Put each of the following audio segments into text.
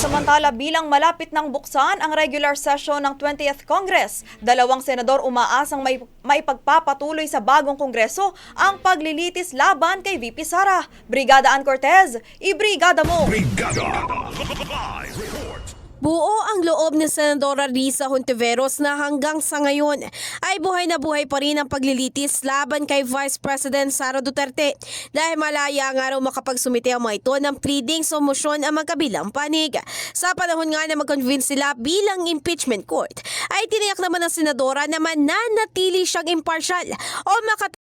Samantala, bilang malapit ng buksan ang regular session ng 20th Congress, dalawang senador umaasang maipagpapatuloy sa bagong kongreso ang paglilitis laban kay VP Sara. Brigada Ann Cortez, ibrigada mo! Brigada! Live report! Buo ang loob ni Senadora Risa Hontiveros na hanggang sa ngayon ay buhay na buhay pa rin ang paglilitis laban kay Vice President Sara Duterte dahil malaya nga raw makapagsumite ang mga ito ng pleading sa motion ang magkabilang panig. Sa panahon nga na mag-convince sila bilang impeachment court, ay tiniyak naman ng Senadora na mananatili siyang impartial o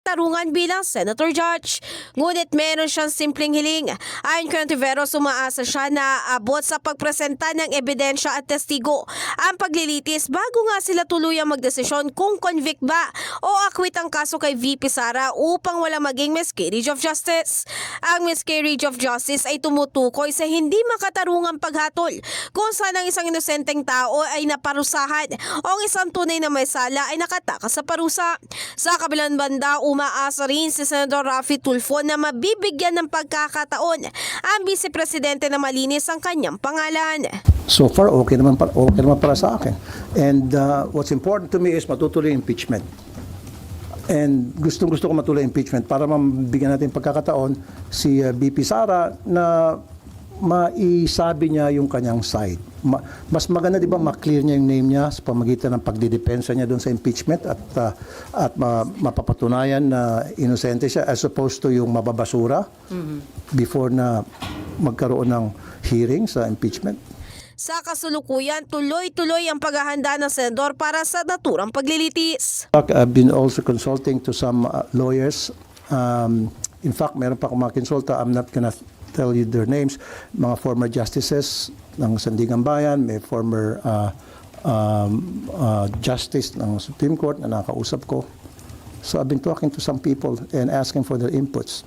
tarungan bilang Senator Judge. Ngunit meron siyang simpleng hiling. Ayon kay Hontiveros, umaasa siya na abot sa pagpresenta ng ebidensya at testigo ang paglilitis bago nga sila tuluyang magdesisyon kung convict ba o acquit ang kaso kay VP Sara upang wala maging miscarriage of justice. Ang miscarriage of justice ay tumutukoy sa hindi makatarungang paghatol kung saan ang isang inosenteng tao ay naparusahan o ang isang tunay na may sala ay nakatakas sa parusa. Sa kabilang banda, umaasa rin si Senador Raffy Tulfo na mabibigyan ng pagkakataon ang Vice Presidente na malinis ang kanyang pangalan. So far, okay naman para sa akin. And what's important to me is matutuloy yung impeachment. And gustong-gusto ko matuloy impeachment para mabigyan natin pagkakataon si VP Sara na maisabi niya yung kanyang side. Mas maganda, di ba, ma-clear niya yung name niya sa pamagitan ng pagdidepensa niya doon sa impeachment at mapapatunayan na inosente siya as opposed to yung mababasura before na magkaroon ng hearing sa impeachment. Sa kasulukuyan, tuloy-tuloy ang paghahanda ng senador para sa naturang paglilitis. I've been also consulting to some lawyers. In fact, meron pa akong mga konsulta. I'm not gonna tell you their names. Mga former justices ng Sandigan Bayan, may former justice ng Supreme Court na nakausap ko. So I've been talking to some people and asking for their inputs.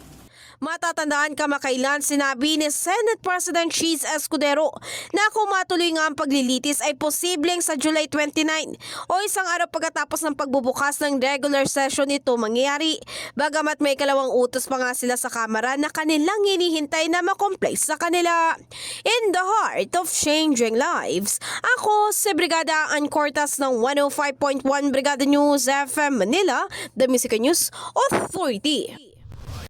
Matatandaan kamakailan sinabi ni Senate President Cheese Escudero na kung matuloy nga ang paglilitis ay posibleng sa July 29 o isang araw pagkatapos ng pagbubukas ng regular session ito mangyayari. Bagamat may kalawang utos pa nga sila sa Kamara na kanilang hinihintay na makomply sa kanila. In the heart of changing lives, ako si Brigada Ann Cortez ng 105.1 Brigada News FM Manila, The Music News Authority.